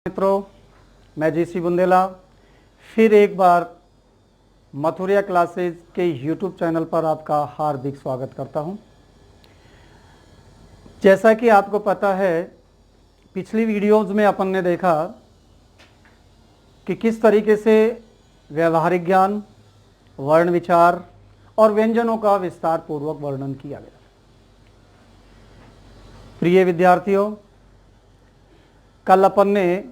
मित्रों, मैं जीसी बुंदेला फिर एक बार मथुरिया क्लासेज के यूट्यूब चैनल पर आपका हार्दिक स्वागत करता हूं। जैसा कि आपको पता है, पिछली वीडियोज़ में अपन ने देखा कि किस तरीके से व्यवहारिक ज्ञान, वर्ण विचार और व्यंजनों का विस्तार पूर्वक वर्णन किया गया। प्रिय विद्यार्थियों, कल अपन ने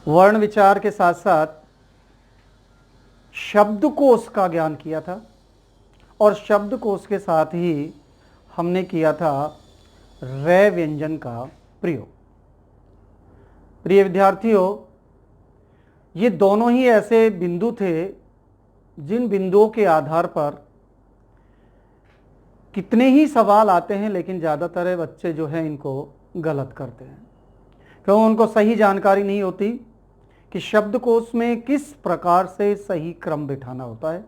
वर्ण विचार के साथ साथ शब्दकोश का ज्ञान किया था और शब्दकोश के साथ ही हमने किया था रै व्यंजन का प्रयोग। प्रिय विद्यार्थियों, ये दोनों ही ऐसे बिंदु थे जिन बिंदुओं के आधार पर कितने ही सवाल आते हैं, लेकिन ज़्यादातर बच्चे जो हैं इनको गलत करते हैं, क्यों उनको सही जानकारी नहीं होती कि शब्दकोश में किस प्रकार से सही क्रम बिठाना होता है।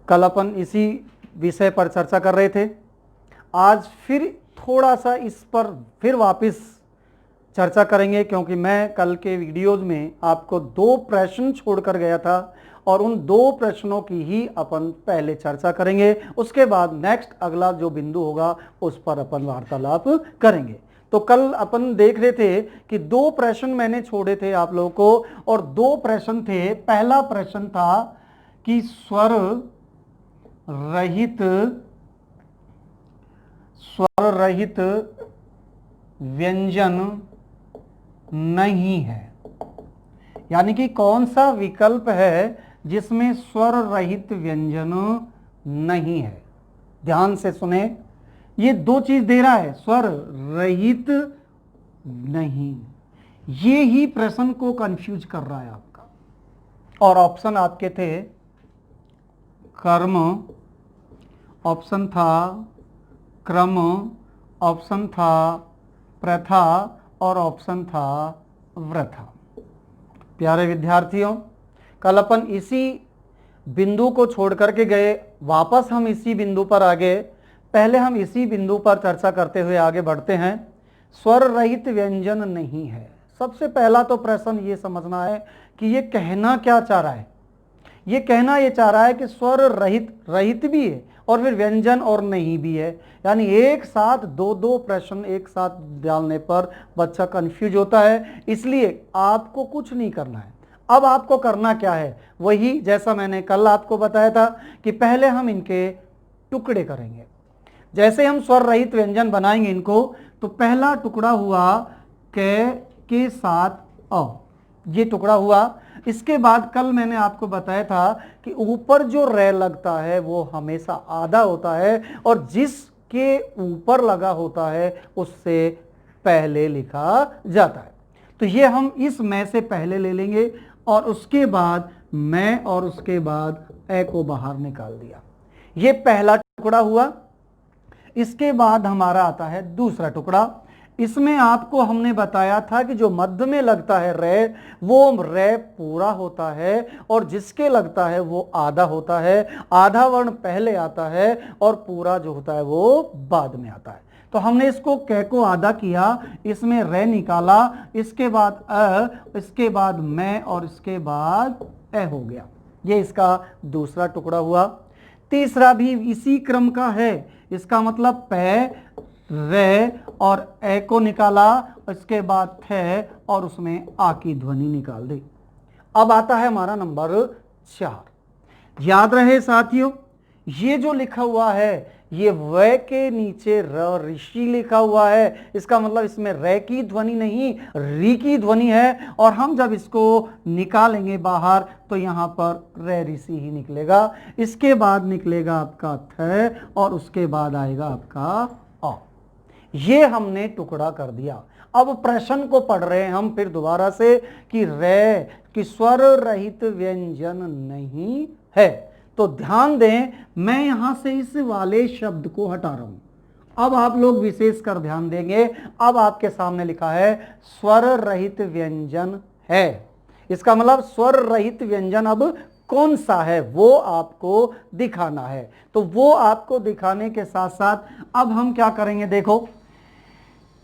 कल अपन इसी विषय पर चर्चा कर रहे थे। आज फिर थोड़ा सा इस पर फिर वापस चर्चा करेंगे, क्योंकि मैं कल के वीडियोज़ में आपको 2 प्रश्न छोड़कर गया था और उन 2 प्रश्नों की ही अपन पहले चर्चा करेंगे। उसके बाद नेक्स्ट अगला जो बिंदु होगा उस पर अपन वार्तालाप करेंगे। तो कल अपन देख रहे थे कि 2 प्रश्न मैंने छोड़े थे आप लोगों को, और 2 प्रश्न थे। पहला प्रश्न था कि स्वर रहित व्यंजन नहीं है, यानी कि कौन सा विकल्प है जिसमें स्वर रहित व्यंजन नहीं है। ध्यान से सुने, ये 2 चीज दे रहा है, स्वर रहित नहीं। ये ही प्रश्न को कंफ्यूज कर रहा है आपका। और ऑप्शन आपके थे कर्म, ऑप्शन था क्रम, ऑप्शन था प्रथा और ऑप्शन था व्रथा। प्यारे विद्यार्थियों, कल अपन इसी बिंदु को छोड़ करके गए, वापस हम इसी बिंदु पर आ गए। पहले हम इसी बिंदु पर चर्चा करते हुए आगे बढ़ते हैं। स्वर रहित व्यंजन नहीं है। सबसे पहला तो प्रश्न ये समझना है कि ये कहना क्या चाह रहा है। ये कहना ये चाह रहा है कि स्वर रहित भी है और फिर व्यंजन और नहीं भी है, यानी एक साथ 2 प्रश्न एक साथ डालने पर बच्चा कंफ्यूज होता है। इसलिए आपको कुछ नहीं करना है। अब आपको करना क्या है, वही जैसा मैंने कल आपको बताया था कि पहले हम इनके टुकड़े करेंगे। जैसे हम स्वर रहित व्यंजन बनाएंगे इनको, तो पहला टुकड़ा हुआ के साथ अ, ये टुकड़ा हुआ। इसके बाद कल मैंने आपको बताया था कि ऊपर जो रै लगता है वो हमेशा आधा होता है, और जिसके ऊपर लगा होता है उससे पहले लिखा जाता है। तो ये हम इस मैं से पहले ले लेंगे और उसके बाद मैं और उसके बाद ए को बाहर निकाल दिया। ये पहला टुकड़ा हुआ। इसके बाद हमारा आता है दूसरा टुकड़ा। इसमें आपको हमने बताया था कि जो मध्य में लगता है रे, वो रे पूरा होता है और जिसके लगता है वो आधा होता है। आधा वर्ण पहले आता है और पूरा जो होता है वो बाद में आता है। तो हमने इसको कै को आधा किया, इसमें रे निकाला, इसके बाद अ, इसके बाद मैं और इसके बाद ए हो गया। ये इसका दूसरा टुकड़ा हुआ। तीसरा भी इसी क्रम का है। इसका मतलब पै, रे और ए को निकाला, इसके बाद थे और उसमें आ की ध्वनि निकाल दी। अब आता है हमारा नंबर 4। याद रहे साथियों, ये जो लिखा हुआ है ये व के नीचे र ऋषि लिखा हुआ है। इसका मतलब इसमें रे की ध्वनि नहीं, री की ध्वनि है, और हम जब इसको निकालेंगे बाहर तो यहां पर रे ऋषि ही निकलेगा। इसके बाद निकलेगा आपका थ और उसके बाद आएगा आपका अ। ये हमने टुकड़ा कर दिया। अब प्रश्न को पढ़ रहे हैं हम फिर दोबारा से कि रे कि स्वर रहित व्यंजन नहीं है। तो ध्यान दें, मैं यहां से इस वाले शब्द को हटा रहा हूं। अब आप लोग विशेष कर ध्यान देंगे। अब आपके सामने लिखा है स्वर रहित व्यंजन है। इसका मतलब स्वर रहित व्यंजन अब कौन सा है वो आपको दिखाना है। तो वो आपको दिखाने के साथ साथ अब हम क्या करेंगे, देखो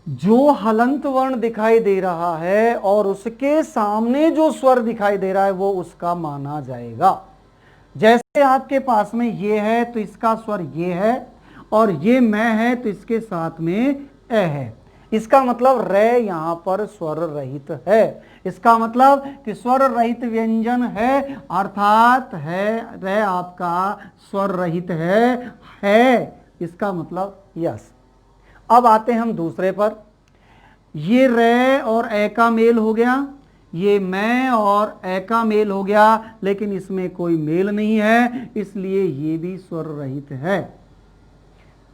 जो हलंत वर्ण दिखाई दे रहा है और उसके सामने जो स्वर दिखाई दे रहा है वो उसका माना जाएगा। जैसे आपके पास में ये है तो इसका स्वर ये है, और ये मैं है तो इसके साथ में ए है। इसका मतलब रे यहां पर स्वर रहित है। इसका मतलब कि स्वर रहित व्यंजन है, अर्थात है रे आपका स्वर रहित है। इसका मतलब यस। अब आते हैं हम दूसरे पर। ये रे और ए का मेल हो गया, ये मैं और ए का मेल हो गया, लेकिन इसमें कोई मेल नहीं है, इसलिए ये भी स्वर रहित है।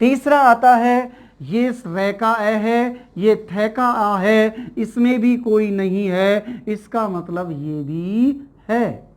तीसरा आता है, ये रे का ए है, ये थे का आ है, इसमें भी कोई नहीं है, इसका मतलब ये भी है।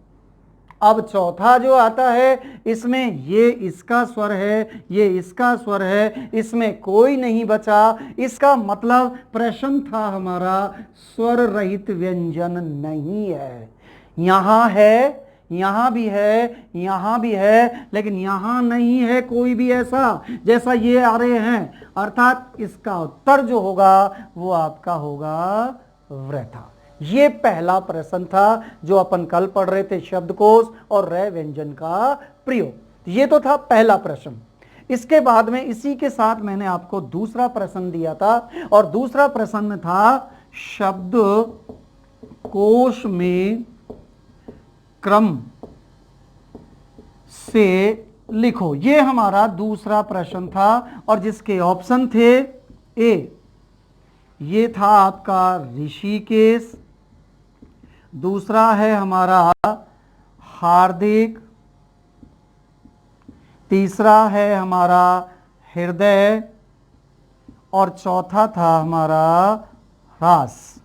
अब चौथा जो आता है, इसमें ये इसका स्वर है, ये इसका स्वर है, इसमें कोई नहीं बचा। इसका मतलब प्रश्न था हमारा स्वर रहित व्यंजन नहीं है। यहां है, यहां भी है, यहां भी है, लेकिन यहां नहीं है कोई भी ऐसा जैसा ये आ रहे हैं, अर्थात इसका उत्तर जो होगा वो आपका होगा वृथा। ये पहला प्रश्न था जो अपन कल पढ़ रहे थे, शब्दकोश और रे व्यंजन का प्रयोग। ये तो था पहला प्रश्न। इसके बाद में इसी के साथ मैंने आपको दूसरा प्रश्न दिया था, और दूसरा प्रश्न था शब्दकोश में क्रम से लिखो। ये हमारा दूसरा प्रश्न था, और जिसके ऑप्शन थे ए, ये था आपका ऋषिकेश, दूसरा है हमारा हार्दिक, तीसरा है हमारा हृदय, और चौथा था हमारा रास।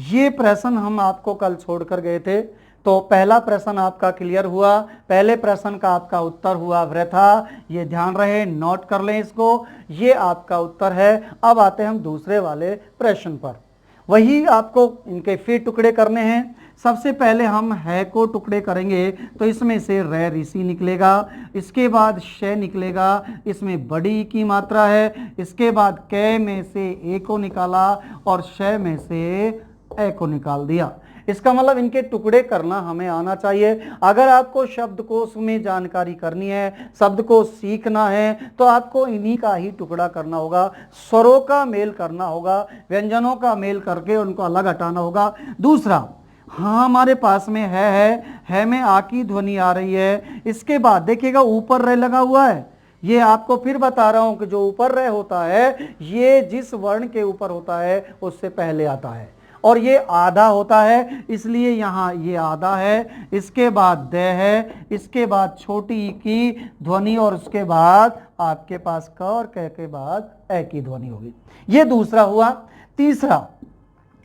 ये प्रश्न हम आपको कल छोड़कर गए थे। तो पहला प्रश्न आपका क्लियर हुआ, पहले प्रश्न का आपका उत्तर हुआ वृथा। ये ध्यान रहे, नोट कर लें इसको, ये आपका उत्तर है। अब आते हैं हम दूसरे वाले प्रश्न पर। वही आपको इनके फिर टुकड़े करने हैं। सबसे पहले हम है को टुकड़े करेंगे, तो इसमें से रे ऋषि निकलेगा, इसके बाद शय निकलेगा, इसमें बड़ी की मात्रा है, इसके बाद कै में से ए को निकाला और शय में से ए को निकाल दिया। इसका मतलब इनके टुकड़े करना हमें आना चाहिए। अगर आपको शब्दकोश में जानकारी करनी है, शब्द को सीखना है, तो आपको इन्हीं का ही टुकड़ा करना होगा, स्वरों का मेल करना होगा, व्यंजनों का मेल करके उनको अलग हटाना होगा। दूसरा, हाँ हमारे पास में है में आ की ध्वनि आ रही है। इसके बाद देखिएगा ऊपर रे लगा हुआ है। ये आपको फिर बता रहा हूं कि जो ऊपर रे होता है, ये जिस वर्ण के ऊपर होता है उससे पहले आता है, और ये आधा होता है, इसलिए यहां ये आधा है। इसके बाद द है, इसके बाद छोटी ई की ध्वनि, और उसके बाद आपके पास क और क के बाद ए की ध्वनि होगी। ये दूसरा हुआ। तीसरा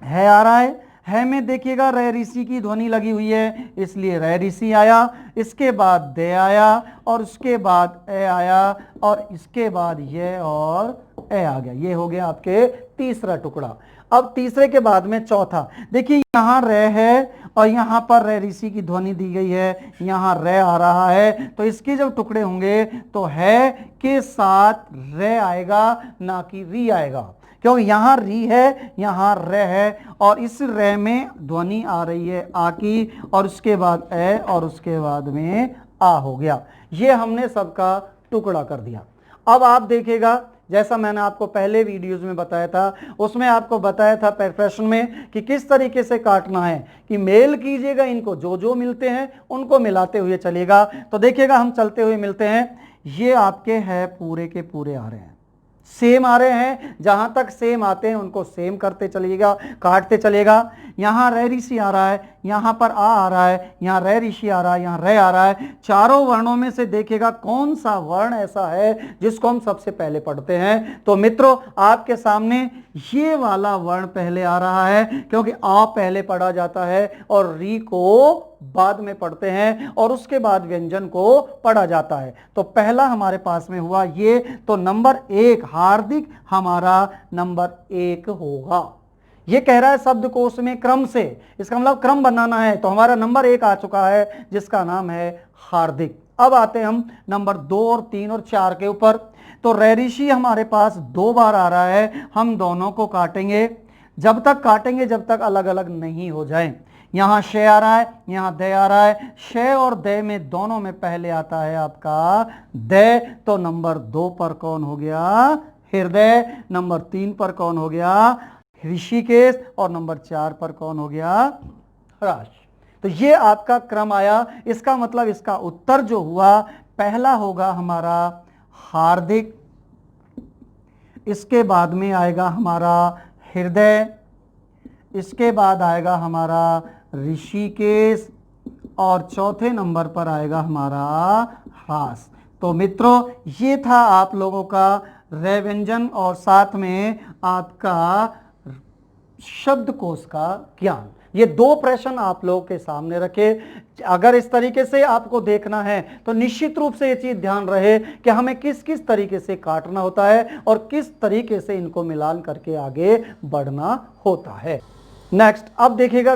है आ रहा है में देखिएगा रे ऋषि की ध्वनि लगी हुई है, इसलिए रे ऋषि आया। इसके बाद दे आया, और उसके बाद ए आया, और इसके बाद ये और ए आ गया। ये हो गया आपके तीसरा टुकड़ा। अब तीसरे के बाद में चौथा, देखिए यहां रे है और यहां पर रे ऋषि की ध्वनि दी गई है, यहां रे आ रहा है, तो इसके जब टुकड़े होंगे तो है के साथ रे आएगा, ना कि री आएगा, क्योंकि यहां री है, यहां रे है, और इस रे में ध्वनि आ रही है आ की, और उसके बाद ए, और उसके बाद में आ हो गया। ये हमने सबका टुकड़ा कर दिया। अब आप देखिएगा, जैसा मैंने आपको पहले वीडियोस में बताया था, उसमें आपको बताया था प्रश्न में कि किस तरीके से काटना है, कि मेल कीजिएगा, इनको जो जो मिलते हैं उनको मिलाते हुए चलिएगा। तो देखिएगा हम चलते हुए मिलते हैं। ये आपके है पूरे के पूरे आ रहे हैं, सेम आ रहे हैं, जहां तक सेम आते हैं उनको सेम करते चलिएगा, काटते चलिएगा। यहां रे ऋषि आ रहा है, यहां पर आ रहा है, यहां रे ऋषि आ रहा है, यहां रे आ रहा है। चारों वर्णों में से देखिएगा कौन सा वर्ण ऐसा है जिसको हम सबसे पहले पढ़ते हैं। तो मित्रों, आपके सामने ये वाला वर्ण पहले आ रहा है, क्योंकि आ पहले पढ़ा जाता है और री को बाद में पढ़ते हैं, और उसके बाद व्यंजन को पढ़ा जाता है। तो पहला हमारे पास में हुआ ये, तो नंबर 1 हार्दिक हमारा नंबर 1 होगा। ये कह रहा है शब्दकोश में क्रम से, इसका मतलब क्रम बनाना है, तो हमारा नंबर 1 आ चुका है जिसका नाम है हार्दिक। अब आते हैं हम नंबर 2 और 3 और 4 के ऊपर। तो रे ऋषि हमारे पास 2 बार आ रहा है, हम दोनों को काटेंगे, जब तक काटेंगे जब तक अलग अलग नहीं हो जाए। यहां शे आ रहा है, यहां दे आ रहा है, शे और दे में दोनों में पहले आता है आपका दे, तो नंबर 2 पर कौन हो गया? हृदय। नंबर 3 पर कौन हो गया? ऋषिकेश। और नंबर 4 पर कौन हो गया? हराश। तो ये आपका क्रम आया। इसका मतलब इसका उत्तर जो हुआ पहला होगा हमारा हार्दिक, इसके बाद में आएगा हमारा हृदय, इसके बाद आएगा हमारा ऋषिकेश और चौथे नंबर पर आएगा हमारा ह्रास। तो मित्रों ये था आप लोगों का रे व्यंजन और साथ में आपका शब्दकोश का ज्ञान। ये 2 प्रश्न आप लोगों के सामने रखे। अगर इस तरीके से आपको देखना है तो निश्चित रूप से ये चीज ध्यान रहे कि हमें किस किस तरीके से काटना होता है और किस तरीके से इनको मिलान करके आगे बढ़ना होता है। नेक्स्ट, अब देखिएगा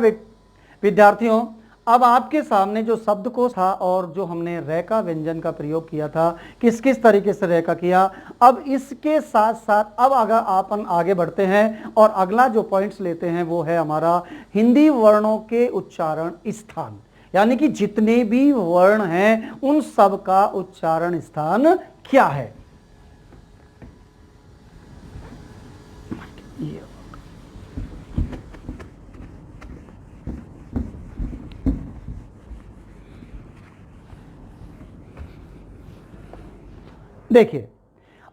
विद्यार्थियों, अब आपके सामने जो शब्दकोश था और जो हमने रे का व्यंजन का प्रयोग किया था, किस किस तरीके से रे का किया, अब इसके साथ साथ अब अगर अपन आगे बढ़ते हैं और अगला जो पॉइंट्स लेते हैं वो है हमारा हिंदी वर्णों के उच्चारण स्थान, यानी कि जितने भी वर्ण हैं उन सब का उच्चारण स्थान क्या है। देखिए,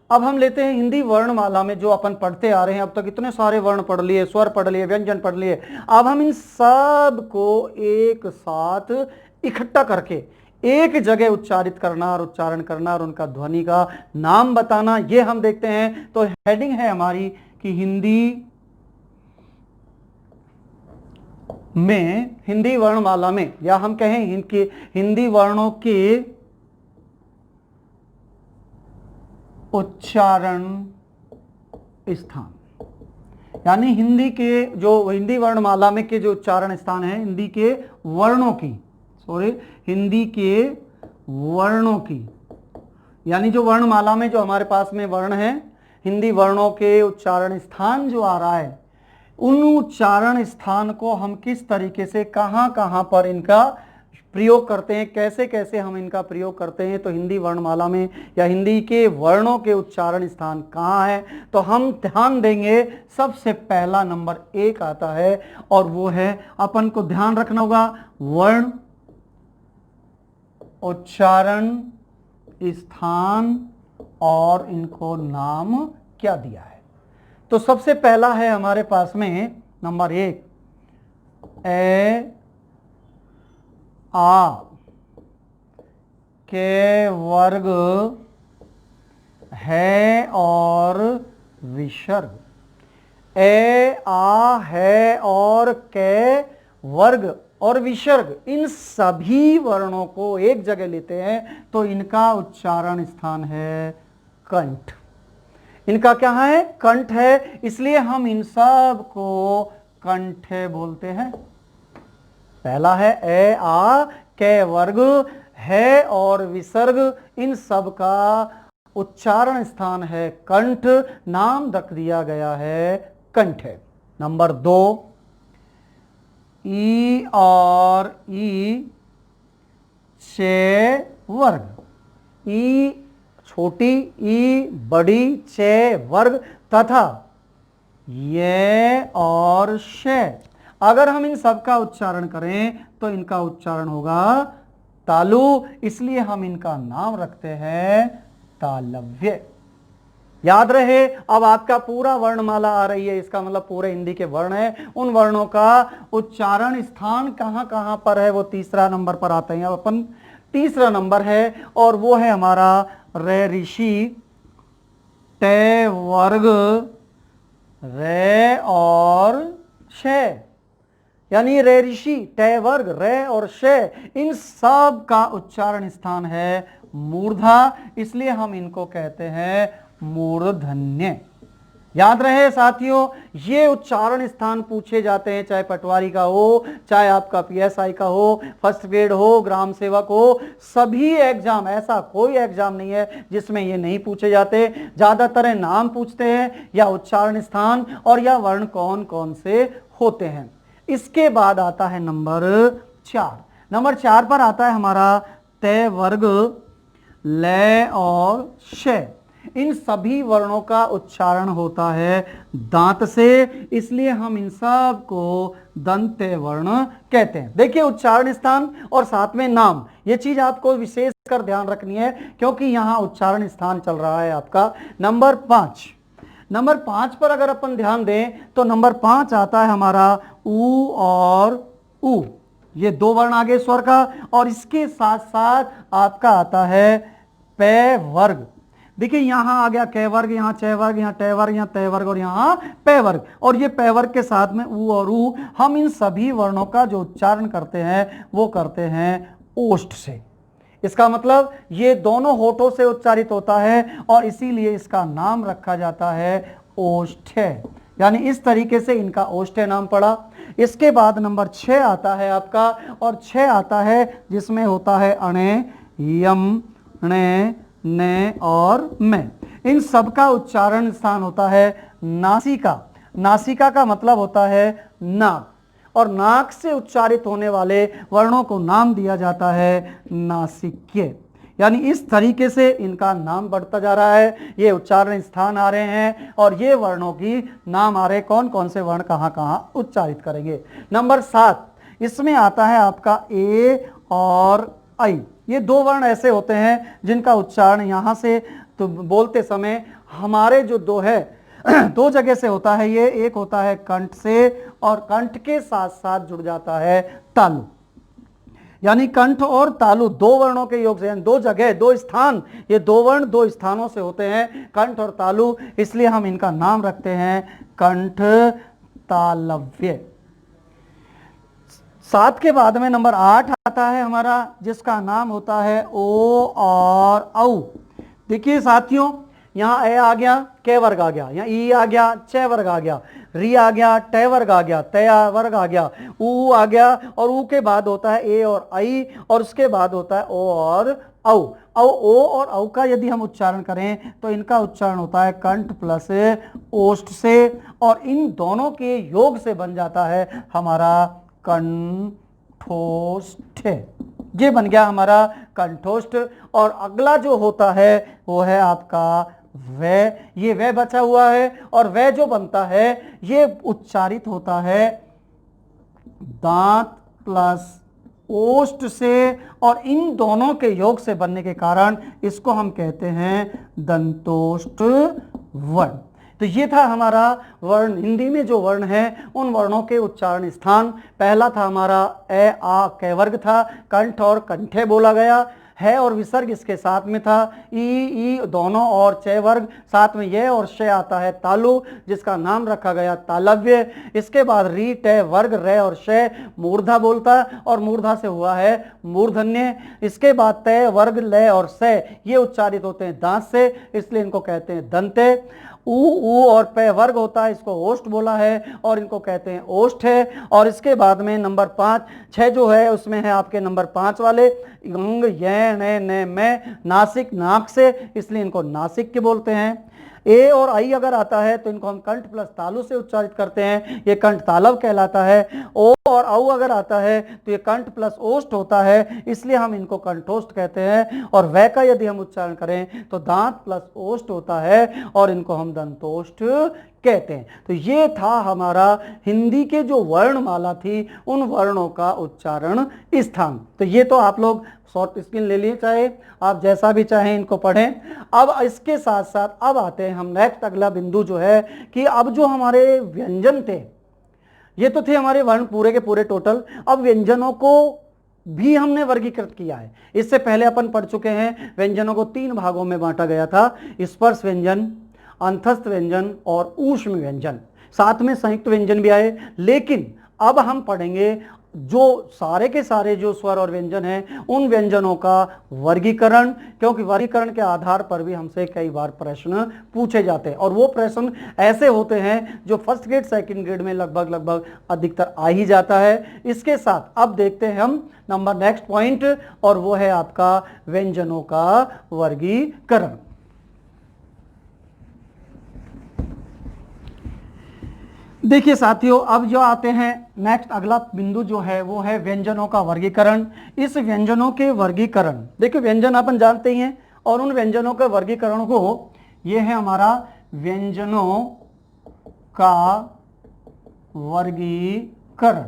अब हम लेते हैं हिंदी वर्णमाला में जो अपन पढ़ते आ रहे हैं, अब तक इतने सारे वर्ण पढ़ लिए, स्वर पढ़ लिए, व्यंजन पढ़ लिए। अब हम इन सब को एक साथ इकट्ठा करके एक जगह उच्चारित करना और उच्चारण करना और उनका ध्वनि का नाम बताना, ये हम देखते हैं। तो हेडिंग है हमारी कि हिंदी में, हिंदी वर्णमाला में, या हम कहें हिंदी वर्णों के उच्चारण स्थान, यानी हिंदी के जो हिंदी वर्णमाला में के जो उच्चारण स्थान है, हिंदी के वर्णों की, हिंदी के वर्णों की, यानी जो वर्णमाला में जो हमारे पास में वर्ण है, हिंदी वर्णों के उच्चारण स्थान जो आ रहा है, उन उच्चारण स्थान को हम किस तरीके से कहां कहां पर इनका प्रयोग करते हैं, कैसे कैसे हम इनका प्रयोग करते हैं। तो हिंदी वर्णमाला में या हिंदी के वर्णों के उच्चारण स्थान कहाँ है, तो हम ध्यान देंगे सबसे पहला नंबर 1 आता है और वो है, अपन को ध्यान रखना होगा, वर्ण उच्चारण स्थान और इनको नाम क्या दिया है। तो सबसे पहला है हमारे पास में नंबर 1 ए आ के वर्ग है और विसर्ग। ए आ है और के वर्ग और विसर्ग, इन सभी वर्णों को एक जगह लेते हैं तो इनका उच्चारण स्थान है कंठ। इनका क्या है? कंठ है, इसलिए हम इन सब को कंठ बोलते हैं। पहला है ए आ के वर्ग है और विसर्ग, इन सब का उच्चारण स्थान है कंठ, नाम रख दिया गया है कंठ। नंबर 2 ई और ई चे वर्ग, ई छोटी, ई बड़ी, चे वर्ग तथा ये और शे। अगर हम इन सब का उच्चारण करें तो इनका उच्चारण होगा तालु, इसलिए हम इनका नाम रखते हैं तालव्य। याद रहे, अब आपका पूरा वर्णमाला आ रही है, इसका मतलब पूरे हिंदी के वर्ण है, उन वर्णों का उच्चारण स्थान कहां कहां पर है वो तीसरा नंबर पर आते हैं। अब अपन तीसरा नंबर है और वो है हमारा रे ऋषि, टे वर्ग, रे और शे, यानी रे ऋषि, टे वर्ग, रे और शे, इन सब का उच्चारण स्थान है मूर्धा, इसलिए हम इनको कहते हैं मूर्धन्य। याद रहे साथियों, ये उच्चारण स्थान पूछे जाते हैं, चाहे पटवारी का हो, चाहे आपका पीएसआई का हो, फर्स्ट ग्रेड हो, ग्राम सेवक हो, सभी एग्जाम, ऐसा कोई एग्जाम नहीं है जिसमें ये नहीं पूछे जाते। ज्यादातर नाम पूछते हैं या उच्चारण स्थान और या वर्ण कौन कौन से होते हैं। इसके बाद आता है नंबर 4। नंबर 4 पर आता है हमारा तय, वर्ग, लय और शय। इन सभी वर्णों का उच्चारण होता है दांत से, इसलिए हम इन सब को दंत्य वर्ण कहते हैं। देखिए, उच्चारण स्थान और साथ में नाम, ये चीज आपको विशेष कर ध्यान रखनी है, क्योंकि यहां उच्चारण स्थान चल रहा है आपका नंबर 5। नंबर 5 पर अगर अपन ध्यान दें तो नंबर 5 आता है हमारा ऊ और ऊ, ये दो वर्ण आगे स्वर का, और इसके साथ साथ आपका आता है पै वर्ग। देखिए, यहां आ गया कै वर्ग, यहां चै वर्ग, यहां टै वर्ग, यहां तय वर्ग और यहां पै वर्ग, और ये पै वर्ग के साथ में ऊ और ऊ। हम इन सभी वर्णों का जो उच्चारण करते हैं वो करते हैं ओष्ठ से। इसका मतलब ये दोनों होठों से उच्चारित होता है और इसीलिए इसका नाम रखा जाता है ओष्ठ्य, यानी इस तरीके से इनका ओष्ठ्य नाम पड़ा। इसके बाद नंबर 6 आता है आपका, और 6 आता है जिसमें होता है अणे, यम, णे, ने और में। इन सब का उच्चारण स्थान होता है नासिका। नासिका का मतलब होता है नाक, और नाक से उच्चारित होने वाले वर्णों को नाम दिया जाता है नासिक्य। यानी इस तरीके से इनका नाम बढ़ता जा रहा है, ये उच्चारण स्थान आ रहे हैं और ये वर्णों की नाम आ रहे, कौन कौन से वर्ण कहाँ कहाँ उच्चारित करेंगे। नंबर 7, इसमें आता है आपका ए और आई। ये दो वर्ण ऐसे होते हैं जिनका उच्चारण यहाँ से तो बोलते समय हमारे जो दो है दो जगह से होता है। ये एक होता है कंठ से, और कंठ के साथ साथ जुड़ जाता है तालु, यानी कंठ और तालु दो वर्णों के योग से, दो जगह, दो स्थान, ये दो वर्ण दो स्थानों से होते हैं, कंठ और तालु, इसलिए हम इनका नाम रखते हैं कंठ तालव्य। 7 के बाद में नंबर 8 आता है हमारा, जिसका नाम होता है ओ और औ। देखिए साथियों, यहाँ ए आ गया, कै वर्ग आ गया, यहाँ ई आ गया, चै वर्ग आ गया, री आ गया, टै वर्ग आ गया, तय वर्ग आ गया, ऊ आ गया, और ऊ के बाद होता है ए और आई, और उसके बाद होता है ओ और औ। ओ और औ का यदि हम उच्चारण करें तो इनका उच्चारण होता है कंठ प्लस ओष्ठ से, और इन दोनों के योग से बन जाता है हमारा कंठोष्ठ। ये बन गया हमारा कंठोष्ठ। और अगला जो होता है वो है आपका वै। ये वै बचा हुआ है, और वै जो बनता है ये उच्चारित होता है दांत प्लस ओष्ठ से, और इन दोनों के योग से बनने के कारण इसको हम कहते हैं दंतोष्ठ वर्ण। तो ये था हमारा वर्ण, हिंदी में जो वर्ण है उन वर्णों के उच्चारण स्थान। पहला था हमारा ए आ कै वर्ग था, कंठ और कंठे बोला गया है, और विसर्ग इसके साथ में था ई दोनों और चै वर्ग, साथ में ये और शय आता है तालु, जिसका नाम रखा गया तालव्य। इसके बाद री टै वर्ग रे और शय मूर्धा बोलता, और मूर्धा से हुआ है मूर्धन्य। इसके बाद तय वर्ग लय और सय ये उच्चारित होते हैं दांत से, इसलिए इनको कहते हैं दंते। ऊ और पै वर्ग होता है, इसको ओष्ठ बोला है और इनको कहते हैं ओष्ठ है। और इसके बाद में नंबर 5 6 जो है उसमें है आपके नंबर 5 वाले अंग य ने में, नासिक नाक से, इसलिए इनको नासिक के बोलते हैं। ए और आई अगर आता है तो इनको हम कंठ प्लस तालु से उच्चारित करते हैं, ये कंठ तालव कहलाता है। ओ और औ अगर आता है तो ये कंठ प्लस ओष्ठ होता है, इसलिए हम इनको कंठोष्ठ कहते हैं। और वै का यदि हम उच्चारण करें तो दांत प्लस ओष्ठ होता है, और इनको हम दंतोष्ठ कहते हैं। तो ये था हमारा हिंदी के जो वर्णमाला थी उन वर्णों का उच्चारण स्थान। तो ये तो आप लोग शॉर्ट स्क्रीन ले लिए, चाहे आप जैसा भी चाहें इनको पढ़ें। अब इसके साथ साथ अब आते हैं हम नेक्स्ट अगला बिंदु जो है कि अब जो हमारे व्यंजन थे, ये तो थे हमारे वर्ण पूरे के पूरे टोटल। अब व्यंजनों को भी हमने वर्गीकृत किया है। इससे पहले अपन पढ़ चुके हैं व्यंजनों को 3 भागों में बांटा गया था, स्पर्श व्यंजन, अंतस्थ व्यंजन और ऊष्म व्यंजन, साथ में संयुक्त व्यंजन भी आए। लेकिन अब हम पढ़ेंगे जो सारे के सारे जो स्वर और व्यंजन हैं उन व्यंजनों का वर्गीकरण, क्योंकि वर्गीकरण के आधार पर भी हमसे कई बार प्रश्न पूछे जाते हैं और वो प्रश्न ऐसे होते हैं जो फर्स्ट ग्रेड सेकंड ग्रेड में लगभग अधिकतर आ ही जाता है। इसके साथ अब देखते हैं हम नंबर नेक्स्ट पॉइंट, और वो है आपका व्यंजनों का वर्गीकरण। देखिए साथियों, अब जो आते हैं नेक्स्ट अगला बिंदु जो है वो है व्यंजनों का वर्गीकरण। इस व्यंजनों के वर्गीकरण, देखिए व्यंजन अपन जानते ही हैं और उन व्यंजनों के वर्गीकरण को, ये है हमारा व्यंजनों का वर्गीकरण।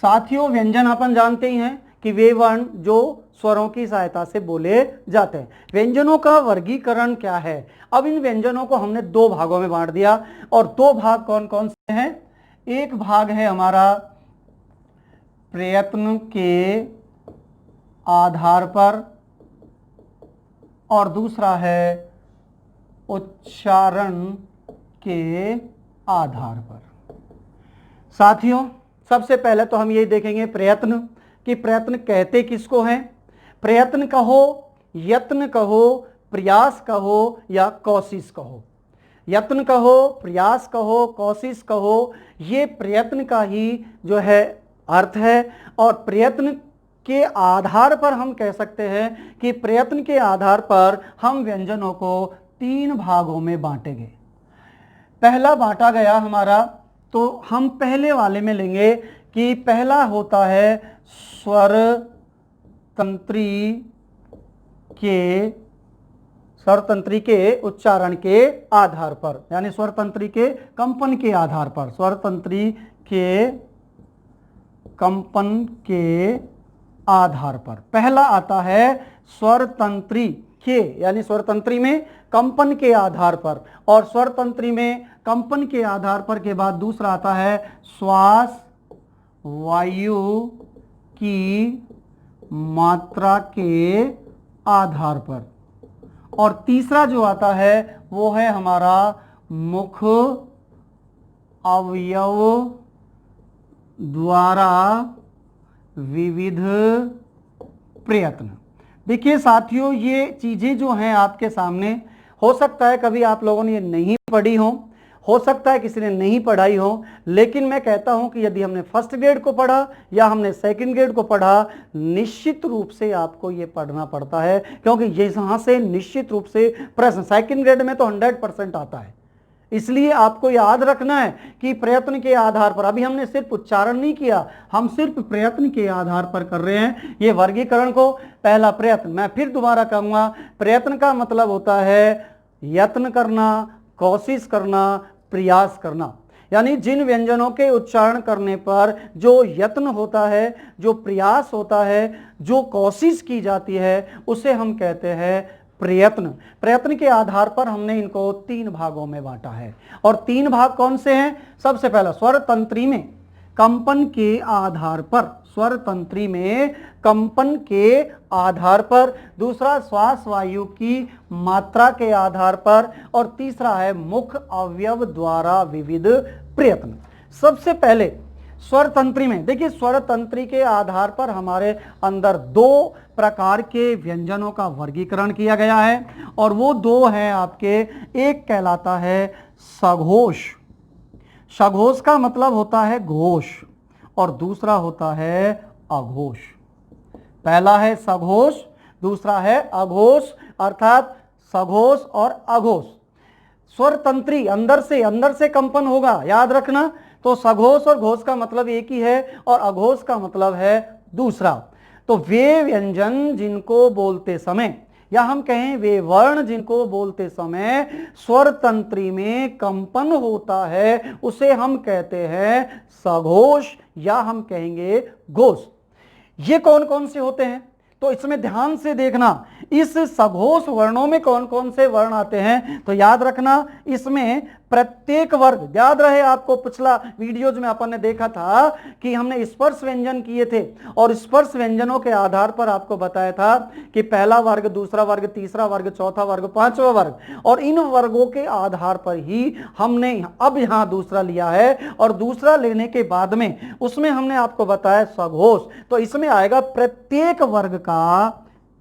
साथियों व्यंजन अपन जानते ही हैं कि वे वर्ण जो स्वरों की सहायता से बोले जाते हैं। व्यंजनों का वर्गीकरण क्या है? अब इन व्यंजनों को हमने दो भागों में बांट दिया, और दो भाग कौन कौन से हैं? एक भाग है हमारा प्रयत्न के आधार पर और दूसरा है उच्चारण के आधार पर। साथियों सबसे पहले तो हम यही देखेंगे प्रयत्न, कि प्रयत्न कहते किसको हैं। प्रयत्न कहो, यत्न कहो, प्रयास कहो या कोशिश कहो। यत्न कहो, प्रयास कहो, कोशिश कहो, ये प्रयत्न का ही जो है अर्थ है। और प्रयत्न के आधार पर हम कह सकते हैं कि प्रयत्न के आधार पर हम व्यंजनों को तीन भागों में बांटेंगे। पहला बांटा गया हमारा, तो हम पहले वाले में लेंगे कि पहला होता है स्वर तंत्री के उच्चारण के आधार पर, यानी स्वर तंत्री के कंपन के आधार पर। स्वर तंत्री के कंपन के आधार पर पहला आता है स्वर तंत्री के, यानी स्वर तंत्री में कंपन के आधार पर, और स्वर तंत्री में कंपन के आधार पर के बाद दूसरा आता है श्वास वायु की मात्रा के आधार पर, और तीसरा जो आता है वो है हमारा मुख अवयव द्वारा विविध प्रयत्न। देखिए साथियों, ये चीजें जो हैं आपके सामने, हो सकता है कभी आप लोगों ने ये नहीं पढ़ी हो सकता है किसी ने नहीं पढ़ाई हो, लेकिन मैं कहता हूं कि यदि हमने फर्स्ट ग्रेड को पढ़ा या हमने सेकंड ग्रेड को पढ़ा, निश्चित रूप से आपको ये पढ़ना पड़ता है, क्योंकि यहाँ से निश्चित रूप से प्रश्न सेकंड ग्रेड में तो 100% आता है। इसलिए आपको याद रखना है कि प्रयत्न के आधार पर, अभी हमने सिर्फ उच्चारण नहीं किया, हम सिर्फ प्रयत्न के आधार पर कर रहे हैं ये वर्गीकरण को। पहला प्रयत्न, मैं फिर दोबारा कहूंगा, प्रयत्न का मतलब होता है यत्न करना, कोशिश करना, प्रयास करना। यानी जिन व्यंजनों के उच्चारण करने पर जो यत्न होता है, जो प्रयास होता है, जो कोशिश की जाती है, उसे हम कहते हैं प्रयत्न। प्रयत्न के आधार पर हमने इनको तीन भागों में बांटा है, और तीन भाग कौन से हैं? सबसे पहला स्वर तंत्री में कंपन के आधार पर, स्वर तंत्री में कंपन के आधार पर, दूसरा श्वास वायु की मात्रा के आधार पर, और तीसरा है मुख अवयव द्वारा विविध प्रयत्न। सबसे पहले स्वर तंत्री में देखिए, स्वर तंत्री के आधार पर हमारे अंदर दो प्रकार के व्यंजनों का वर्गीकरण किया गया है, और वो दो हैं आपके, एक कहलाता है सघोष। सघोष का मतलब होता है घोष, और दूसरा होता है अघोष। पहला है सघोष, दूसरा है अघोष, अर्थात सघोष और अघोष। स्वर तंत्री अंदर से कंपन होगा, याद रखना। तो सघोष और घोष का मतलब एक ही है, और अघोष का मतलब है दूसरा। तो वे व्यंजन जिनको बोलते समय, या हम कहें वे वर्ण जिनको बोलते समय स्वर तंत्री में कंपन होता है, उसे हम कहते हैं सघोष, या हम कहेंगे घोष। ये कौन कौन से होते हैं? तो इसमें ध्यान से देखना, इस सघोष वर्णों में कौन कौन से वर्ण आते हैं। तो याद रखना, इसमें प्रत्येक वर्ग, याद रहे आपको पिछला वीडियोज में अपन ने देखा था कि हमने स्पर्श व्यंजन किए थे और स्पर्श व्यंजनों के आधार पर आपको बताया था कि पहला वर्ग, दूसरा वर्ग, तीसरा वर्ग, चौथा वर्ग, पांचवा वर्ग, और इन वर्गों के आधार पर ही हमने अब यहां दूसरा लिया है और दूसरा लेने के बाद में उसमें हमने आपको बताया सघोष। तो इसमें आएगा प्रत्येक वर्ग का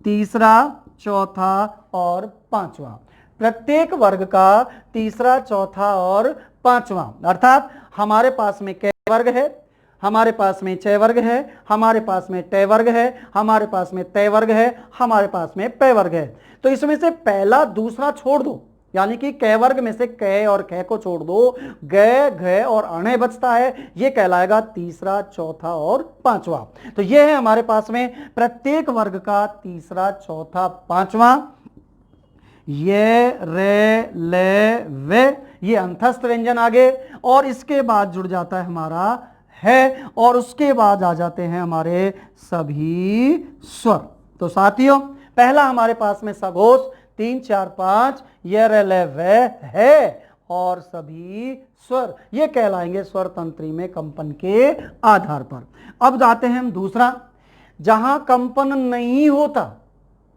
तीसरा, चौथा और पांचवा, प्रत्येक वर्ग का तीसरा, चौथा और पांचवा। अर्थात हमारे पास में कै वर्ग है, हमारे पास में च वर्ग है, हमारे पास में ट वर्ग है, हमारे पास में त वर्ग है, हमारे पास में प वर्ग है। तो इसमें से पहला दूसरा छोड़ दो, यानी कि कै वर्ग में से कै और ख को छोड़ दो, ग, घ और अणे बचता है, ये कहलाएगा तीसरा, चौथा और पांचवा। तो ये है हमारे पास में प्रत्येक वर्ग का तीसरा, चौथा, पांचवा। ये, रे, ले, वे, ये अंतस्थ व्यंजन आगे, और इसके बाद जुड़ जाता है हमारा है, और उसके बाद आ जाते हैं हमारे सभी स्वर। तो साथियों, पहला हमारे पास में सघोष 3, 4, 5, ये, रे, ले, वे है, और सभी स्वर ये कहलाएंगे स्वर तंत्री में कंपन के आधार पर। अब जाते हैं हम दूसरा, जहां कंपन नहीं होता,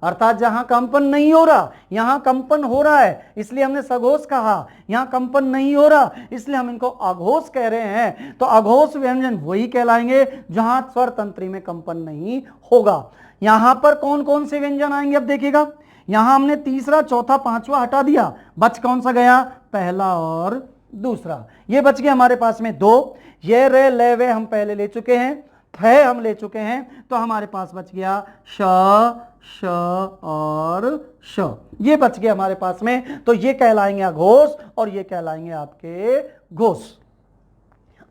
अर्थात जहां कंपन नहीं हो रहा, यहां कंपन हो रहा है इसलिए हमने सघोष कहा, यहां कंपन नहीं हो रहा इसलिए हम इनको अघोष कह रहे हैं। तो अघोष व्यंजन वही कहलाएंगे जहां स्वर तंत्री में कंपन नहीं होगा। यहां पर कौन कौन से व्यंजन आएंगे अब देखिएगा, यहां हमने तीसरा, चौथा, पांचवा हटा दिया, बच कौन सा गया, पहला और दूसरा, ये बच गए हमारे पास में दो। ये, रे, ले, वे हम पहले ले चुके हैं, है हम ले चुके हैं, तो हमारे पास बच गया श, श और श, ये बच गए हमारे पास में। तो ये कहलाएंगे अघोष और ये कहलाएंगे आपके घोष।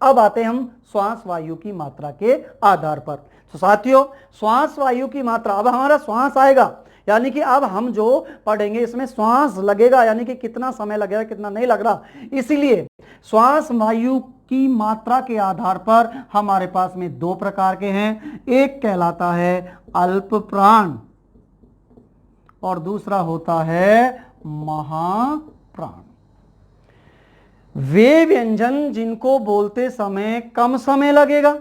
अब आते हम श्वास वायु की मात्रा के आधार पर। तो साथियों, श्वास वायु की मात्रा, अब हमारा श्वास आएगा, यानी कि अब हम जो पढ़ेंगे इसमें श्वास लगेगा, यानी कि कितना समय लगेगा कितना नहीं लग रहा, इसीलिए श्वास वायु की मात्रा के आधार पर हमारे पास में दो प्रकार के हैं, एक कहलाता है अल्प प्राण और दूसरा होता है महाप्राण। वे व्यंजन जिनको बोलते समय कम समय लगेगा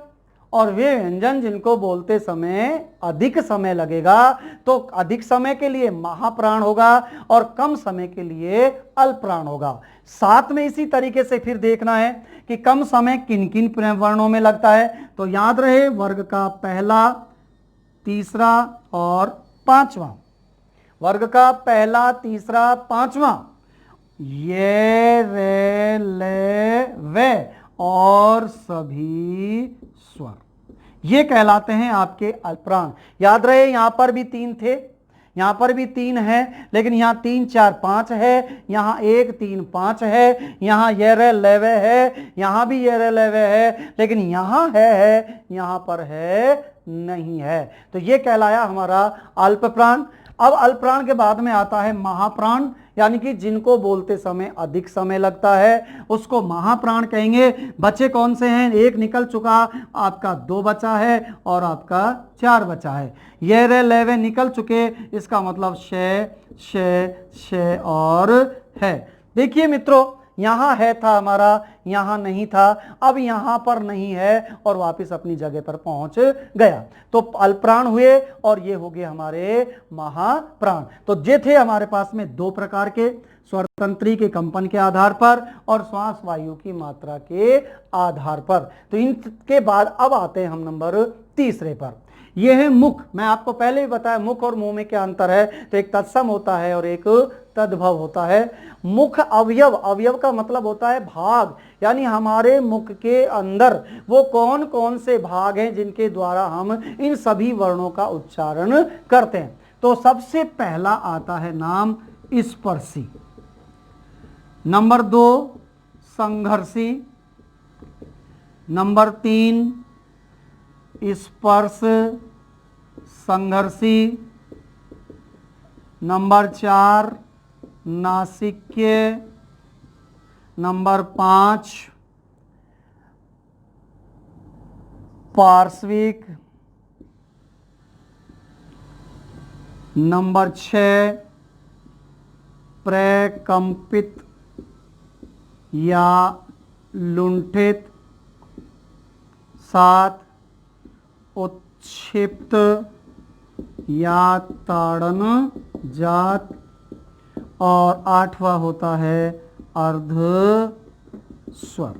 और वे व्यंजन जिनको बोलते समय अधिक समय लगेगा, तो अधिक समय के लिए महाप्राण होगा और कम समय के लिए अल्प प्राण होगा। साथ में इसी तरीके से फिर देखना है कि कम समय किन किन वर्णों में लगता है। तो याद रहे, वर्ग का पहला, तीसरा और पांचवा, वर्ग का पहला, तीसरा, पांचवा, ये, रे, ले, वे और सभी स्वर, ये कहलाते हैं आपके अल्पप्राण। याद रहे, यहां पर भी तीन थे, यहां पर भी तीन है, लेकिन यहां 3, 4, 5 है, यहां 1, 3, 5 है, यहां ये, रे, ले, वे है, यहां भी ये, रे, ले, वे है, लेकिन यहां है, यहां पर है नहीं है। तो ये कहलाया हमारा अल्प प्राण। अब अल्प प्राण के बाद में आता है महाप्राण, यानी कि जिनको बोलते समय अधिक समय लगता है उसको महाप्राण कहेंगे। बचे कौन से हैं, एक निकल चुका, आपका 2 बचा है और आपका 4 बचा है। ये, रे, ले, वे निकल चुके, इसका मतलब शे और है। देखिए मित्रों, यहां है था हमारा, यहां नहीं था, अब यहां पर नहीं है और वापस अपनी जगह पर पहुंच गया, तो अल्पप्राण हुए और ये हो गए हमारे महाप्राण। तो ये थे हमारे पास में दो प्रकार के, स्वर तंत्री के कंपन के आधार पर और श्वास वायु की मात्रा के आधार पर। तो इनके बाद अब आते हैं हम नंबर तीसरे पर, यह है मुख। मैं आपको पहले ही बताया मुख और मुंह में क्या अंतर है, तो एक तत्सम होता है और एक तद्भव होता है। मुख अवयव, अवयव का मतलब होता है भाग, यानी हमारे मुख के अंदर वो कौन कौन से भाग हैं जिनके द्वारा हम इन सभी वर्णों का उच्चारण करते हैं। तो सबसे पहला आता है नाम स्पर्शी, नंबर 2 संघर्षी, नंबर 3 स्पर्श संघर्षी, नंबर 4 नासिक्य, नंबर 5 पार्श्विक, नंबर 6 प्रकंपित, या लुंठित, 7 उत्क्षिप्त या ताड़न जात, और 8वां होता है अर्ध स्वर।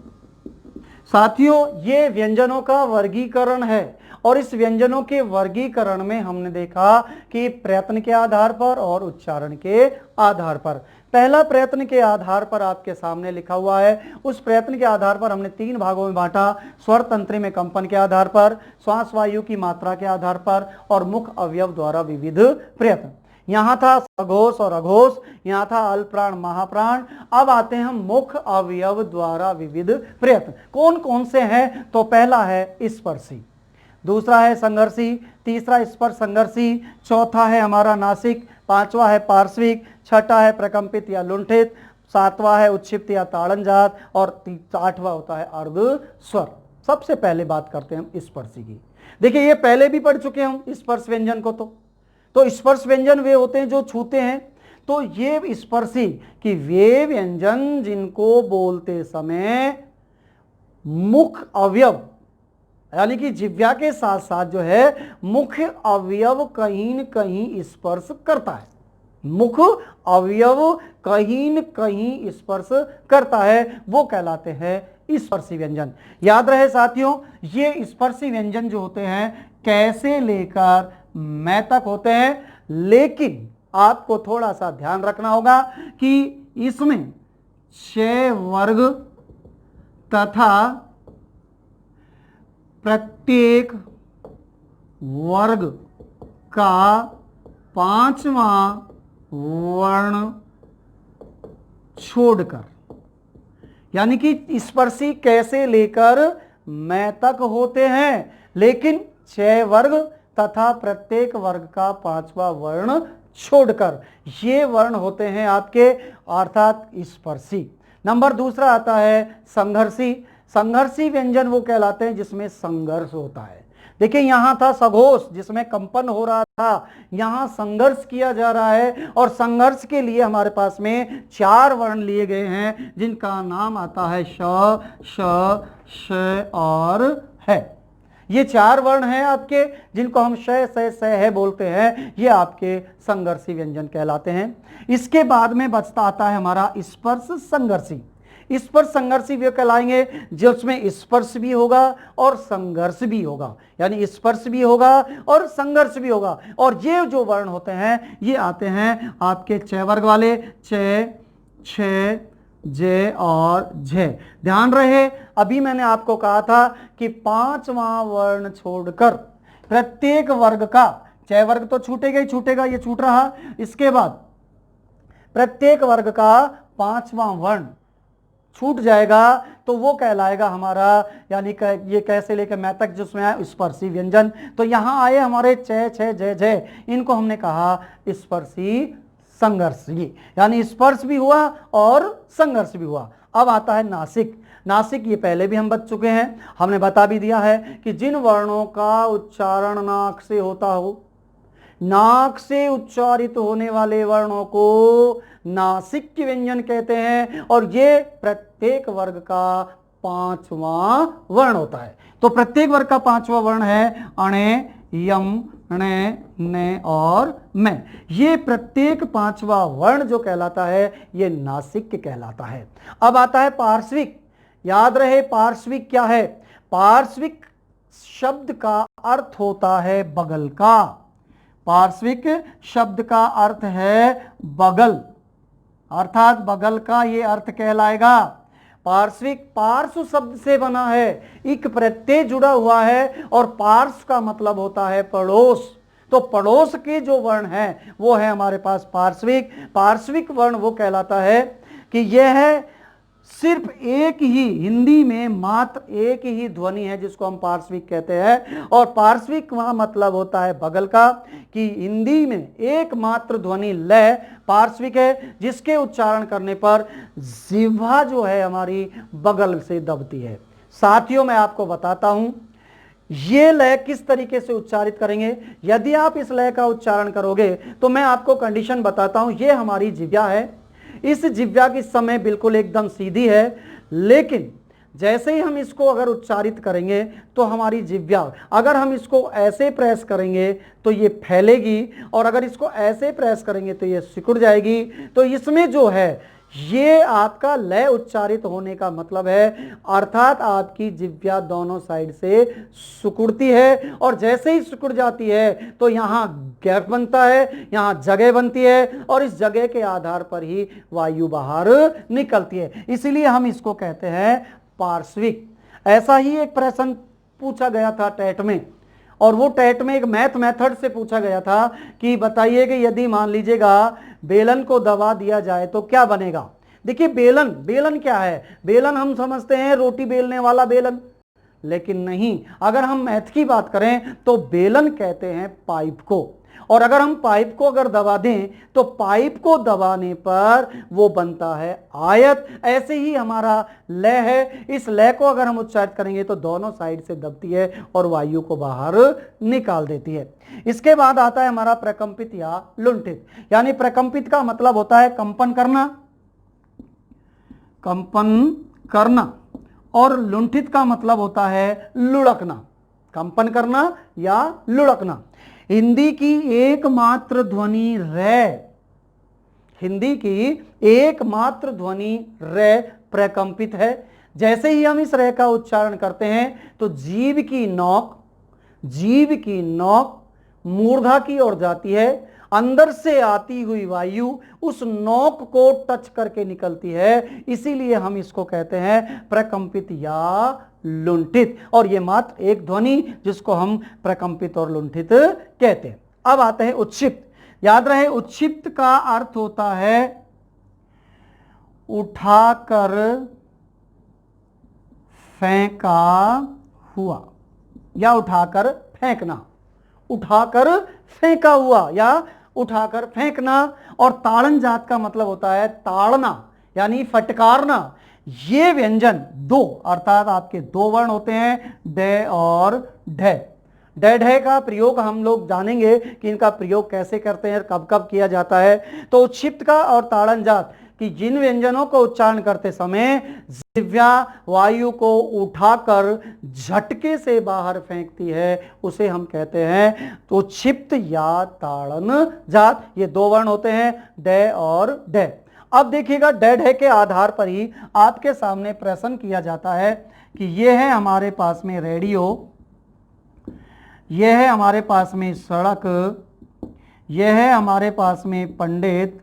साथियों, ये व्यंजनों का वर्गीकरण है और इस व्यंजनों के वर्गीकरण में हमने देखा कि प्रयत्न के आधार पर और उच्चारण के आधार पर। पहला प्रयत्न के आधार पर आपके सामने लिखा हुआ है। उस प्रयत्न के आधार पर हमने 3 भागों में बांटा, स्वर तंत्री में कंपन के आधार पर, श्वास वायु की मात्रा के आधार पर और मुख अवयव द्वारा विविध प्रयत्न। यहां था सघोष और अघोष, यहां था अल्पप्राण महाप्राण। अब आते हैं हम मुख अवयव द्वारा विविध प्रयत्न कौन कौन से हैं। तो पहला है स्पर्शी, दूसरा है संघर्षी, तीसरा स्पर्श संघर्षी, चौथा है हमारा नासिक, 5वां है पार्श्विक, 6ठा है प्रकंपित या लुंठित, 7वां है उत्क्षिप्त या ताड़नजात और 8वां होता है अर्ध स्वर। सबसे पहले बात करते हैं हम स्पर्शी की। देखिए, ये पहले भी पढ़ चुके हैं हम स्पर्श व्यंजन को। तो स्पर्श व्यंजन वे होते हैं जो छूते हैं। तो ये स्पर्शी कि वे व्यंजन जिनको बोलते समय मुख अवयव यानी कि जिह्वा के साथ साथ जो है मुख्य अवयव कहीं न कहीं स्पर्श करता है, मुख अवयव कहीं न कहीं स्पर्श करता है, वो कहलाते हैं स्पर्शी व्यंजन। याद रहे साथियों, ये स्पर्शी व्यंजन जो होते हैं कैसे लेकर मैं तक होते हैं, लेकिन आपको थोड़ा सा ध्यान रखना होगा कि इसमें 6 वर्ग तथा प्रत्येक वर्ग का 5वां वर्ण छोड़कर, यानी कि स्पर्शी कैसे लेकर मैं तक होते हैं, लेकिन 6 वर्ग तथा प्रत्येक वर्ग का 5वां वर्ण छोड़कर ये वर्ण होते हैं आपके अर्थात स्पर्शी। नंबर दूसरा आता है संघर्षी। संघर्षी व्यंजन वो कहलाते हैं जिसमें संघर्ष होता है। देखिए, यहां था सघोष जिसमें कंपन हो रहा था, यहां संघर्ष किया जा रहा है और संघर्ष के लिए हमारे पास में 4 वर्ण लिए गए हैं जिनका नाम आता है श, श, श और है। ये 4 वर्ण हैं आपके जिनको हम श, स, है बोलते हैं, ये आपके संघर्षी व्यंजन कहलाते हैं। इसके बाद में बचता आता है हमारा स्पर्श संघर्षी। स्पर्श संघर्षी वे कहलाएंगे जिसमें स्पर्श भी होगा और संघर्ष भी होगा, यानी स्पर्श भी होगा और संघर्ष भी होगा। और ये जो वर्ण होते हैं ये आते हैं आपके 6 वर्ग वाले, च, छ, जे और झे। ध्यान रहे, अभी मैंने आपको कहा था कि 5वां वर्ण छोड़कर प्रत्येक वर्ग का, 6 वर्ग तो छूटेगा ही छूटेगा, ये छूट रहा। इसके बाद प्रत्येक वर्ग का 5वां वर्ण छूट जाएगा तो वो कहलाएगा हमारा, यानी ये कैसे लेकर मैं तक जिसमें आए स्पर्शी व्यंजन। तो यहां आए हमारे च, छ, जे, झे, इनको हमने कहा स्पर्शी संघर्षी, यानी स्पर्श भी हुआ और संघर्ष भी हुआ। अब आता है नासिक। नासिक ये पहले भी हम बच चुके हैं, हमने बता भी दिया है कि जिन वर्णों का उच्चारण नाक से होता हो, नाक से उच्चारित होने वाले वर्णों को नासिक व्यंजन कहते हैं और ये प्रत्येक वर्ग का 5वां वर्ण होता है। तो प्रत्येक वर्ग का 5वां वर्ण है अणे, यम, णे, ने और मैं। ये प्रत्येक 5वां वर्ण जो कहलाता है ये नासिक कहलाता है। अब आता है पार्श्विक। याद रहे पार्श्विक क्या है। पार्श्विक शब्द का अर्थ होता है बगल का। पार्श्विक शब्द का अर्थ है बगल, अर्थात बगल का ये अर्थ कहलाएगा। पार्श्विक पार्श्व शब्द से बना है, एक प्रत्यय जुड़ा हुआ है और पार्श्व का मतलब होता है पड़ोस। तो पड़ोस के जो वर्ण हैं वो है हमारे पास पार्श्विक। पार्श्विक वर्ण वो कहलाता है कि यह है सिर्फ एक ही, हिंदी में मात्र एक ही ध्वनि है जिसको हम पार्श्विक कहते हैं। और पार्श्विक वहां मतलब होता है बगल का, कि हिंदी में एकमात्र ध्वनि लय पार्श्विक है जिसके उच्चारण करने पर जिह्वा जो है हमारी बगल से दबती है। साथियों, मैं आपको बताता हूं ये लय किस तरीके से उच्चारित करेंगे। यदि आप इस लय का उच्चारण करोगे तो मैं आपको कंडीशन बताता हूं। ये हमारी जिह्वा है, इस जिह्वा की समय बिल्कुल एकदम सीधी है, लेकिन जैसे ही हम इसको अगर उच्चारित करेंगे तो हमारी जिह्वा, अगर हम इसको ऐसे प्रेस करेंगे तो ये फैलेगी, और अगर इसको ऐसे प्रेस करेंगे तो ये सिकुड़ जाएगी। तो इसमें जो है ये आपका लय उच्चारित होने का मतलब है, अर्थात आपकी जिह्वा दोनों साइड से सिकुड़ती है, और जैसे ही सिकुड़ जाती है तो यहाँ गैप बनता है, यहाँ जगह बनती है, और इस जगह के आधार पर ही वायु बाहर निकलती है। इसीलिए हम इसको कहते हैं पार्श्विक। ऐसा ही एक प्रश्न पूछा गया था टेट में, और वो टेट में एक मैथ मेथड से पूछा गया था कि बताइए कि यदि मान लीजिएगा बेलन को दबा दिया जाए तो क्या बनेगा। देखिए बेलन, बेलन क्या है, बेलन हम समझते हैं रोटी बेलने वाला बेलन, लेकिन नहीं, अगर हम मैथ की बात करें तो बेलन कहते हैं पाइप को, और अगर हम पाइप को अगर दबा दें तो पाइप को दबाने पर वो बनता है आयत। ऐसे ही हमारा लय है, इस लय को अगर हम उच्चारित करेंगे तो दोनों साइड से दबती है और वायु को बाहर निकाल देती है। इसके बाद आता है हमारा प्रकंपित या लुंठित। यानी प्रकंपित का मतलब होता है कंपन करना, कंपन करना, और लुंठित का मतलब होता है लुढ़कना, कंपन करना या लुढ़कना। हिंदी की एकमात्र ध्वनि रे, हिंदी की एकमात्र ध्वनि रे प्रकंपित है। जैसे ही हम इस रे का उच्चारण करते हैं तो जीभ की नोक, जीभ की नोक मूर्धा की ओर जाती है, अंदर से आती हुई वायु उस नोक को टच करके निकलती है, इसीलिए हम इसको कहते हैं प्रकंपित या लुंठित। और ये मात्र एक ध्वनि जिसको हम प्रकंपित और लुंठित कहते हैं। अब आते हैं उत्क्षिप्त। याद रहे उत्क्षिप्त का अर्थ होता है उठाकर फेंका हुआ या उठाकर फेंकना, उठाकर फेंका हुआ या उठाकर फेंकना। और ताड़न जात का मतलब होता है ताड़ना यानी फटकारना। ये व्यंजन दो, अर्थात आपके दो वर्ण होते हैं डे और ढे। डे ढे का प्रयोग हम लोग जानेंगे कि इनका प्रयोग कैसे करते हैं, कब कब किया जाता है। तो उत्क्षिप्त का और ताड़न जात कि जिन व्यंजनों को उच्चारण करते समय जिह्वा वायु को उठाकर झटके से बाहर फेंकती है उसे हम कहते हैं तो उत्क्षिप्त या ताड़न जात। ये दो वर्ण होते हैं डे और डे। अब देखिएगा डे ढे के आधार पर ही आपके सामने प्रश्न किया जाता है कि ये है हमारे पास में रेडियो, ये है हमारे पास में सड़क, ये है हमारे पास में पंडित,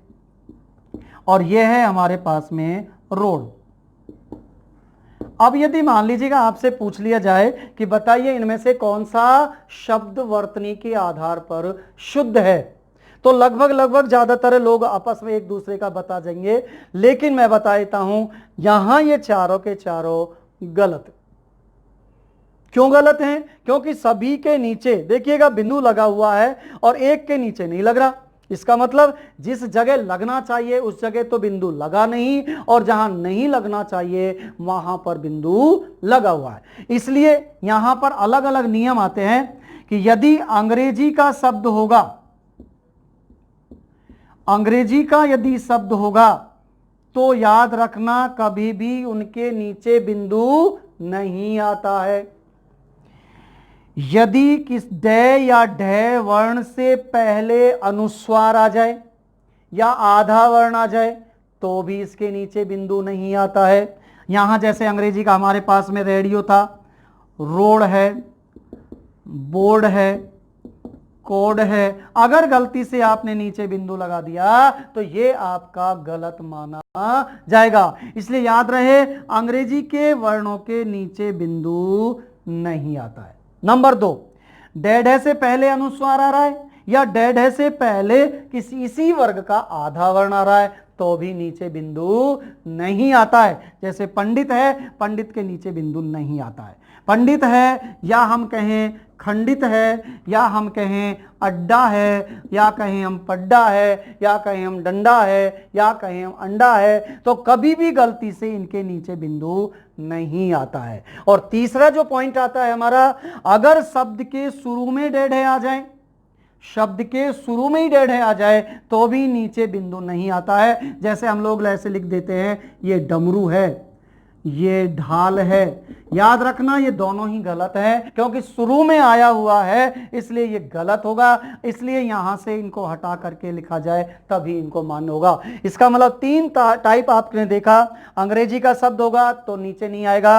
और ये है हमारे पास में रोड। अब यदि मान लीजिएगा आपसे पूछ लिया जाए कि बताइए इनमें से कौन सा शब्द वर्तनी के आधार पर शुद्ध है, तो लगभग ज्यादातर लोग आपस में एक दूसरे का बता देंगे, लेकिन मैं बता देता हूं यहां ये चारों के चारों गलत। क्यों गलत हैं? क्योंकि सभी के नीचे देखिएगा बिंदु लगा हुआ है और एक के नीचे नहीं लग रहा। इसका मतलब जिस जगह लगना चाहिए उस जगह तो बिंदु लगा नहीं, और जहां नहीं लगना चाहिए वहां पर बिंदु लगा हुआ है। इसलिए यहां पर अलग अलग नियम आते हैं कि यदि अंग्रेजी का शब्द होगा, अंग्रेजी का यदि शब्द होगा तो याद रखना कभी भी उनके नीचे बिंदु नहीं आता है। यदि किस डे या ढे वर्ण से पहले अनुस्वार आ जाए या आधा वर्ण आ जाए तो भी इसके नीचे बिंदु नहीं आता है। यहां जैसे अंग्रेजी का हमारे पास में रेडियो था, रोड है, बोर्ड है, कोड है, अगर गलती से आपने नीचे बिंदु लगा दिया तो ये आपका गलत माना जाएगा। इसलिए याद रहे अंग्रेजी के वर्णों के नीचे बिंदु नहीं आता है। नंबर 2, डे ढे से पहले अनुस्वार आ रहा है या डे ढे से पहले किसी इसी वर्ग का आधा वर्ण आ रहा है तो भी नीचे बिंदु नहीं आता है। जैसे पंडित है, पंडित के नीचे बिंदु नहीं आता है। पंडित है या हम कहें खंडित है, या हम कहें अड्डा है, या कहें हम पड्डा है, या कहें हम डंडा है, या कहें हम अंडा है, तो कभी भी गलती से इनके नीचे बिंदु नहीं आता है। और तीसरा जो पॉइंट आता है हमारा, अगर शब्द के शुरू में डे ढे आ जाए, शब्द के शुरू में ही डेड है आ जाए तो भी नीचे बिंदु नहीं आता है। जैसे हम लोग ऐसे लिख देते हैं, ये डमरू है, ये ढाल है। याद रखना ये दोनों ही गलत है, क्योंकि शुरू में आया हुआ है इसलिए ये गलत होगा। इसलिए यहां से इनको हटा करके लिखा जाए तभी इनको मान्य होगा। इसका मतलब 3 टाइप आपने देखा। अंग्रेजी का शब्द होगा तो नीचे नहीं आएगा,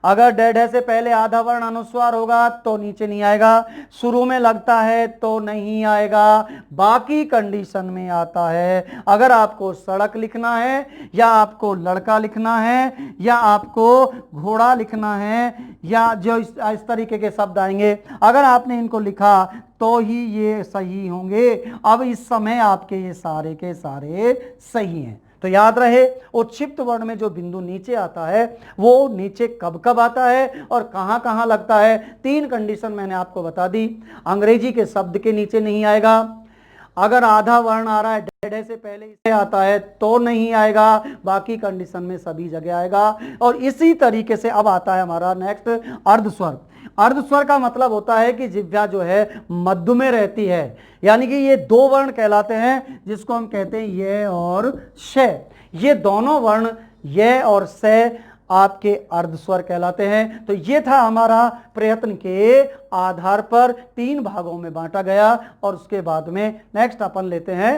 अगर डेड है से पहले आधा वर्ण अनुस्वार होगा तो नीचे नहीं आएगा, शुरू में लगता है तो नहीं आएगा, बाकी कंडीशन में आता है। अगर आपको सड़क लिखना है या आपको लड़का लिखना है या आपको घोड़ा लिखना है या जो इस तरीके के शब्द आएंगे, अगर आपने इनको लिखा तो ही ये सही होंगे। अब इस समय आपके ये सारे के सारे सही हैं। तो याद रहे, उच्छिप्त वर्ण में जो बिंदु नीचे आता है वो नीचे कब कब आता है और कहां कहां लगता है। 3 कंडीशन मैंने आपको बता दी। अंग्रेजी के शब्द के नीचे नहीं आएगा, अगर आधा वर्ण आ रहा है डेड से पहले इसे आता है तो नहीं आएगा, बाकी कंडीशन में सभी जगह आएगा। और इसी तरीके से अब आता है हमारा नेक्स्ट अर्धस्वर। अर्धस्वर का मतलब होता है कि जिह्वा जो है मध्य में रहती है, यानी कि ये 2 वर्ण कहलाते हैं जिसको हम कहते हैं ये और श। ये दोनों वर्ण ये और स आपके अर्धस्वर कहलाते हैं। तो ये था हमारा प्रयत्न के आधार पर 3 भागों में बांटा गया। और उसके बाद में नेक्स्ट अपन लेते हैं,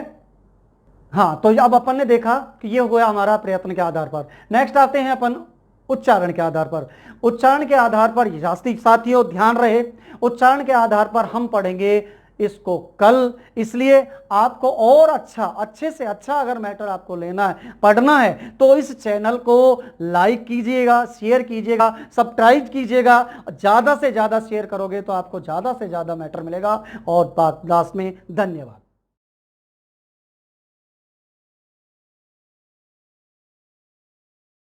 हाँ तो अब अपन ने देखा कि ये हुआ हमारा प्रयत्न के आधार पर। नेक्स्ट आते हैं अपन उच्चारण के आधार पर। उच्चारण के आधार पर साथियों ध्यान रहे, उच्चारण के आधार पर हम पढ़ेंगे इसको कल। इसलिए आपको और अच्छे से अच्छा अगर मैटर आपको लेना है, पढ़ना है, तो इस चैनल को लाइक कीजिएगा, शेयर कीजिएगा, सब्सक्राइब कीजिएगा। ज़्यादा से ज़्यादा शेयर करोगे तो आपको ज़्यादा से ज़्यादा मैटर मिलेगा। और लास्ट में धन्यवाद।